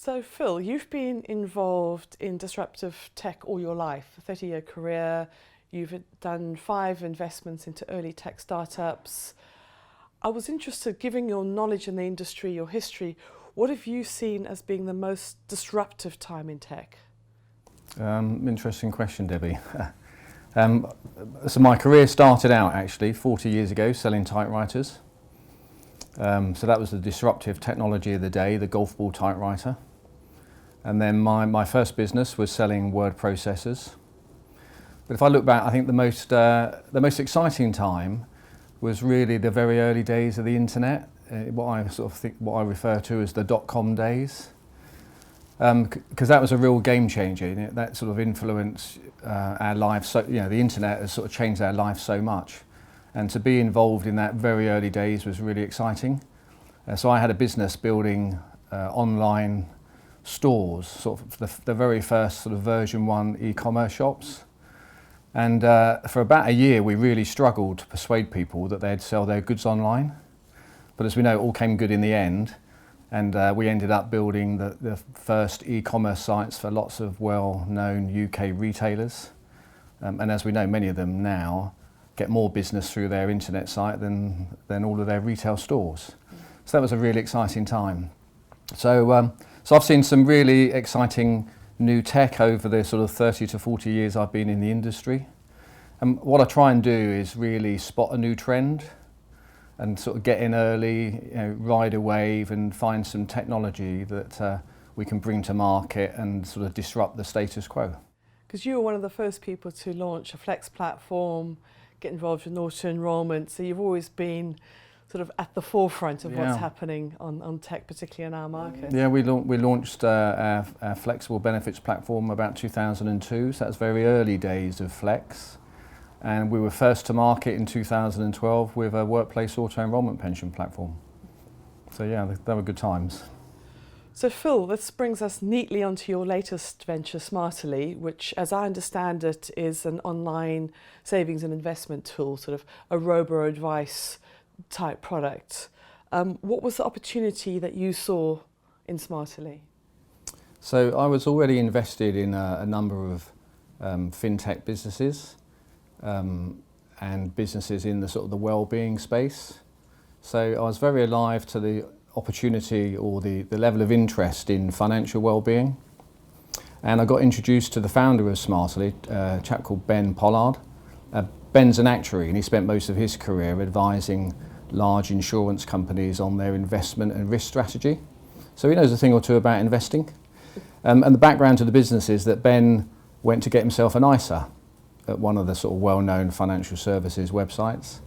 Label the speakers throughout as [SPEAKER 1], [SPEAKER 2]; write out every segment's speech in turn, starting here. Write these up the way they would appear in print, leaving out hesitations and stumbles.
[SPEAKER 1] So Phil, you've been involved in disruptive tech all your life, a 30-year career. You've done 5 investments into early tech startups. I was interested, given your knowledge in the industry, your history, what have you seen as being the most disruptive time in tech?
[SPEAKER 2] Interesting question, Debbie. So my career started out actually 40 years ago selling typewriters. So that was the disruptive technology of the day, the golf ball typewriter. And then my first business was selling word processors. But if I look back, I think the most exciting time was really the very early days of the internet, what I refer to as the dot-com days. Because that was a real game changer. That sort of influenced our lives. So, the internet has sort of changed our lives so much. And to be involved in that very early days was really exciting. So I had a business building online stores, sort of the very first sort of version 1 e-commerce shops. And for about a year, we really struggled to persuade people that they'd sell their goods online. But as we know, it all came good in the end. And we ended up building the first e-commerce sites for lots of well-known UK retailers. And as we know, many of them now get more business through their internet site than all of their retail stores. So that was a really exciting time. So I've seen some really exciting new tech over the sort of 30 to 40 years I've been in the industry. And what I try and do is really spot a new trend and sort of get in early, ride a wave and find some technology that we can bring to market and sort of disrupt the status quo.
[SPEAKER 1] Because you were one of the first people to launch a flex platform, get involved in auto enrollment, so you've always been sort of at the forefront of what's happening on tech, particularly in our market.
[SPEAKER 2] Yeah, we launched our flexible benefits platform about 2002, so that's very early days of flex. And we were first to market in 2012 with a workplace auto enrollment pension platform. So yeah, they were good times.
[SPEAKER 1] So Phil, this brings us neatly onto your latest venture, Smarterly, which, as I understand it, is an online savings and investment tool, sort of a robo-advice type product. What was the opportunity that you saw in Smarterly?
[SPEAKER 2] So I was already invested in a number of Fintech businesses and businesses in the sort of the wellbeing space. So I was very alive to the opportunity or the level of interest in financial well-being, and I got introduced to the founder of Smarterly, a chap called Ben Pollard. Ben's an actuary and he spent most of his career advising large insurance companies on their investment and risk strategy, so he knows a thing or two about investing. And the background to the business is that Ben went to get himself an ISA at one of the sort of well-known financial services websites,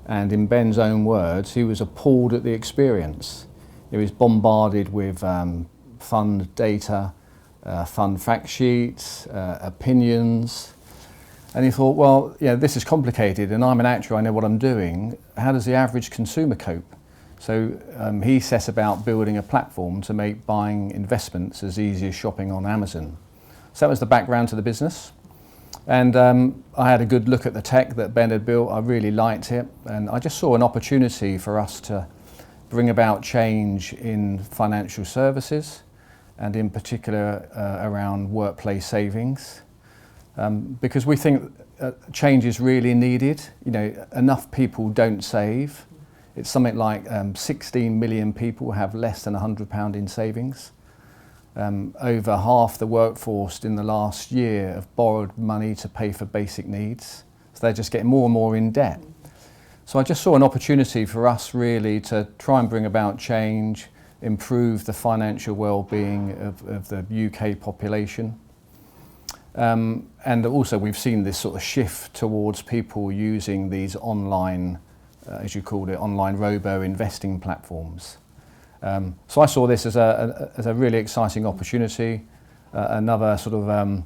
[SPEAKER 2] and in Ben's own words, he was appalled at the experience. He was bombarded with fund data, fund fact sheets, opinions, and he thought, well, this is complicated and I'm an actuary, I know what I'm doing. How does the average consumer cope? So he set about building a platform to make buying investments as easy as shopping on Amazon. So that was the background to the business. And I had a good look at the tech that Ben had built. I really liked it, and I just saw an opportunity for us to bring about change in financial services, and in particular around workplace savings, because we think change is really needed. Enough people don't save. It's something like 16 million people have less than £100 in savings. Over half the workforce in the last year have borrowed money to pay for basic needs, so they're just getting more and more in debt. So I just saw an opportunity for us really to try and bring about change, improve the financial well-being of the UK population. And also we've seen this sort of shift towards people using these online, as you called it, online robo-investing platforms. So I saw this as a really exciting opportunity, another sort of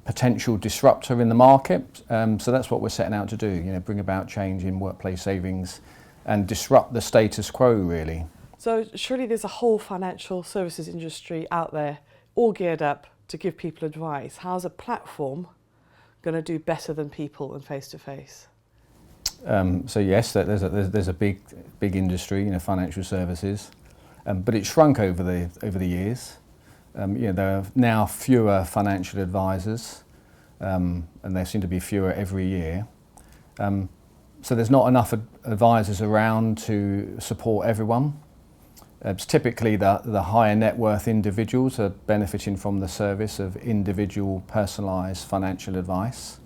[SPEAKER 2] potential disruptor in the market. So that's what we're setting out to do, bring about change in workplace savings and disrupt the status quo, really.
[SPEAKER 1] So surely there's a whole financial services industry out there, all geared up to give people advice. How's a platform going to do better than people and face-to-face?
[SPEAKER 2] So yes, there's a big industry, financial services, but it shrunk over the years. There are now fewer financial advisors, and there seem to be fewer every year. So there's not enough advisors around to support everyone. It's typically the higher net worth individuals are benefiting from the service of individual personalised financial advice.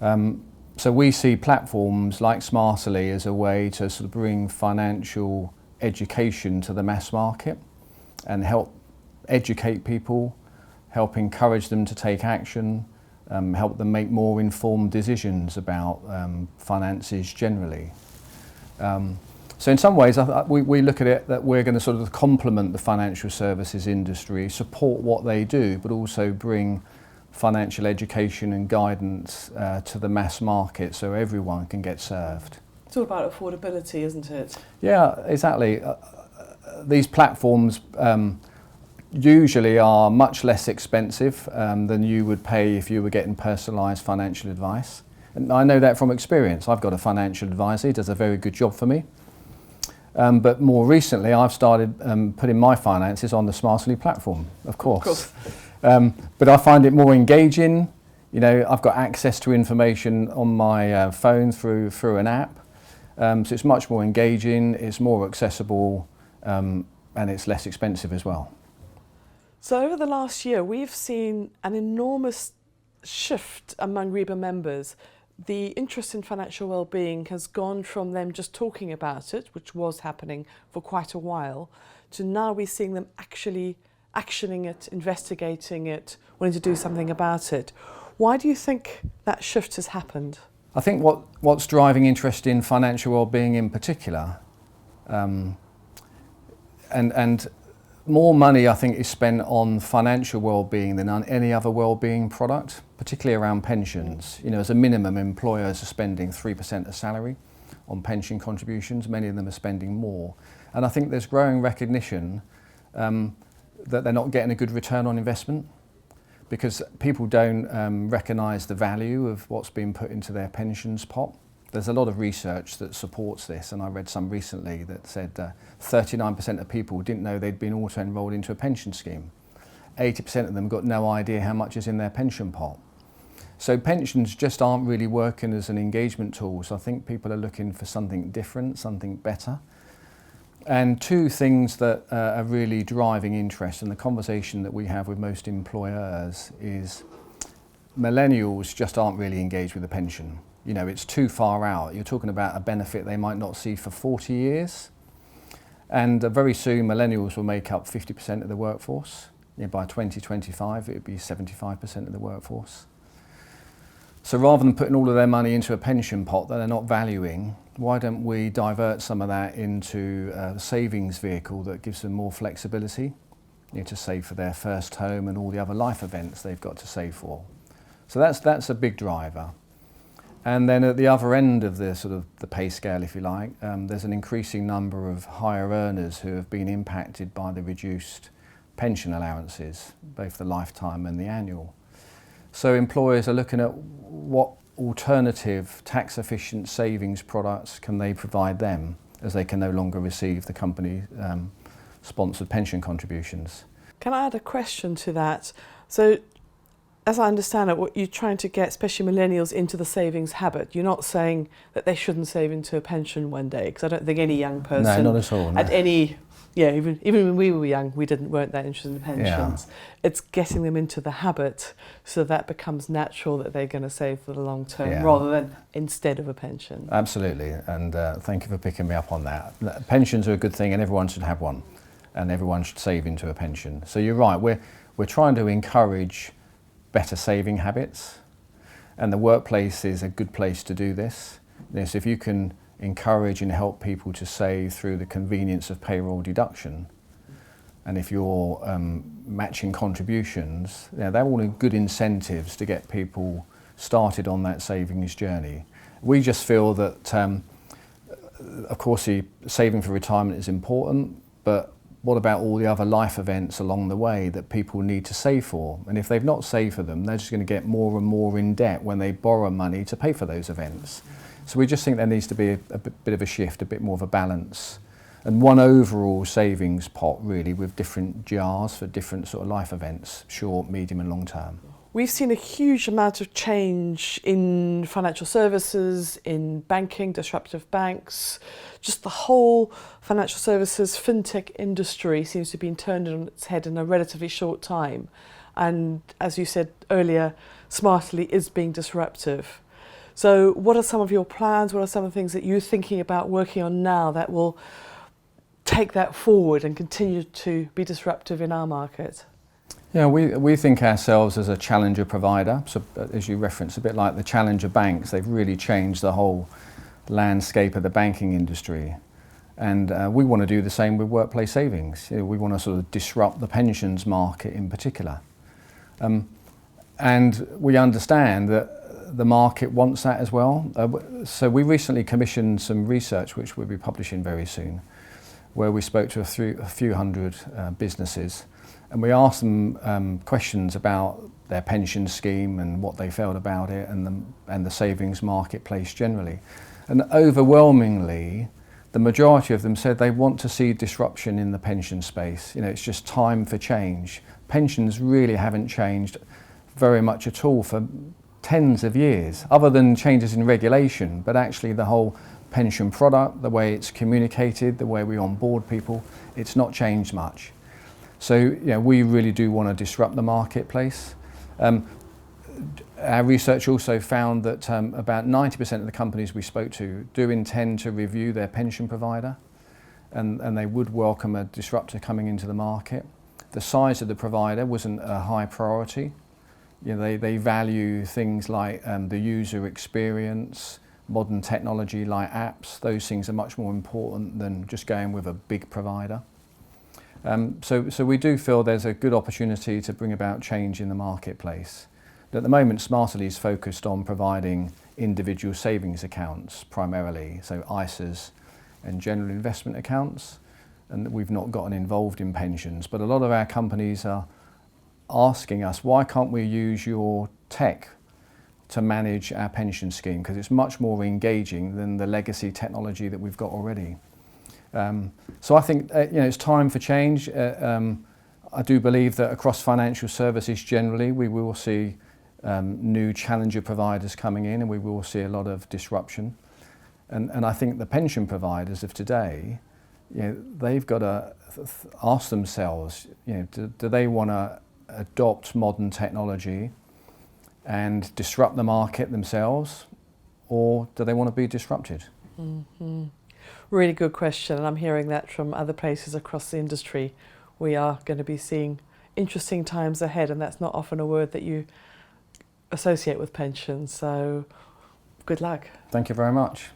[SPEAKER 2] So we see platforms like Smarterly as a way to sort of bring financial education to the mass market and help educate people, help encourage them to take action, help them make more informed decisions about finances generally. So in some ways, we look at it that we're going to sort of complement the financial services industry, support what they do, but also bring financial education and guidance to the mass market so everyone can get served.
[SPEAKER 1] It's all about affordability, isn't it?
[SPEAKER 2] Yeah, exactly. These platforms usually are much less expensive than you would pay if you were getting personalised financial advice. And I know that from experience. I've got a financial advisor, he does a very good job for me. But more recently, I've started putting my finances on the Smarterly platform, of course. But I find it more engaging. You know, I've got access to information on my phone through an app. So it's much more engaging, it's more accessible, and it's less expensive as well.
[SPEAKER 1] So over the last year, we've seen an enormous shift among REBA members. The interest in financial well-being has gone from them just talking about it, which was happening for quite a while, to now we're seeing them actually actioning it, investigating it, wanting to do something about it. Why do you think that shift has happened?
[SPEAKER 2] I think what's driving interest in financial well-being in particular, and more money I think is spent on financial well-being than on any other well-being product, particularly around pensions. You know, as a minimum, employers are spending 3% of salary on pension contributions. Many of them are spending more. And I think there's growing recognition that they're not getting a good return on investment because people don't recognise the value of what's being put into their pensions pot. There's a lot of research that supports this, and I read some recently that said 39% of people didn't know they'd been auto-enrolled into a pension scheme. 80% of them got no idea how much is in their pension pot. So pensions just aren't really working as an engagement tool, so I think people are looking for something different, something better. And two things that are really driving interest, and the conversation that we have with most employers is millennials just aren't really engaged with the pension. You know, it's too far out. You're talking about a benefit they might not see for 40 years. And very soon, millennials will make up 50% of the workforce. You know, by 2025, it would be 75% of the workforce. So rather than putting all of their money into a pension pot that they're not valuing, why don't we divert some of that into a savings vehicle that gives them more flexibility, you know, to save for their first home and all the other life events they've got to save for. So that's a big driver. And then at the other end of the sort of the pay scale, if you like, there's an increasing number of higher earners who have been impacted by the reduced pension allowances, both the lifetime and the annual. So employers are looking at what alternative tax efficient savings products can they provide them, as they can no longer receive the company sponsored pension contributions.
[SPEAKER 1] Can I add a question to that? So, as I understand it, what you're trying to get, especially millennials, into the savings habit. You're not saying that they shouldn't save into a pension one day, because I don't think any young person,
[SPEAKER 2] no, not at all, no.
[SPEAKER 1] at any, yeah, even when we were young, weren't that interested in pensions. Yeah. It's getting them into the habit, so that becomes natural that they're going to save for the long term, yeah, rather than instead of a pension.
[SPEAKER 2] Absolutely, and thank you for picking me up on that. Pensions are a good thing, and everyone should have one, and everyone should save into a pension. So you're right. We're trying to encourage better saving habits, and the workplace is a good place to do this. So if you can encourage and help people to save through the convenience of payroll deduction, and if you're matching contributions, you know, they're all good incentives to get people started on that savings journey. We just feel that, of course, saving for retirement is important, but what about all the other life events along the way that people need to save for? And if they've not saved for them, they're just going to get more and more in debt when they borrow money to pay for those events. So we just think there needs to be a bit of a shift, a bit more of a balance and one overall savings pot really, with different jars for different sort of life events, short, medium and long term.
[SPEAKER 1] We've seen a huge amount of change in financial services, in banking, disruptive banks. Just the whole financial services fintech industry seems to have been turned on its head in a relatively short time. And as you said earlier, Smarterly is being disruptive. So what are some of your plans? What are some of the things that you're thinking about working on now that will take that forward and continue to be disruptive in our market?
[SPEAKER 2] Yeah, we think ourselves as a challenger provider. So as you referenced, a bit like the challenger banks, they've really changed the whole landscape of the banking industry. And we want to do the same with workplace savings. You know, we want to sort of disrupt the pensions market in particular. And we understand that the market wants that as well. So we recently commissioned some research, which we'll be publishing very soon, where we spoke to a few hundred businesses. And we asked them questions about their pension scheme and what they felt about it, and the savings marketplace generally. And overwhelmingly, the majority of them said they want to see disruption in the pension space. You know, it's just time for change. Pensions really haven't changed very much at all for tens of years, other than changes in regulation, but actually the whole pension product, the way it's communicated, the way we onboard people, it's not changed much. So, you know, we really do want to disrupt the marketplace. Our research also found that about 90% of the companies we spoke to do intend to review their pension provider, and they would welcome a disruptor coming into the market. The size of the provider wasn't a high priority. You know, they value things like the user experience, modern technology like apps. Those things are much more important than just going with a big provider. So we do feel there's a good opportunity to bring about change in the marketplace. At the moment, Smarterly is focused on providing individual savings accounts primarily, so ISAs and general investment accounts, and we've not gotten involved in pensions. But a lot of our companies are asking us, why can't we use your tech to manage our pension scheme? Because it's much more engaging than the legacy technology that we've got already. So I think you know, it's time for change. I do believe that across financial services generally, we will see new challenger providers coming in, and we will see a lot of disruption. And I think the pension providers of today, you know, they've got to ask themselves, you know, do they want to adopt modern technology and disrupt the market themselves, or do they want to be disrupted?
[SPEAKER 1] Mm-hmm. Really good question, and I'm hearing that from other places across the industry. We are going to be seeing interesting times ahead, and that's not often a word that you associate with pensions, so good luck.
[SPEAKER 2] Thank you very much.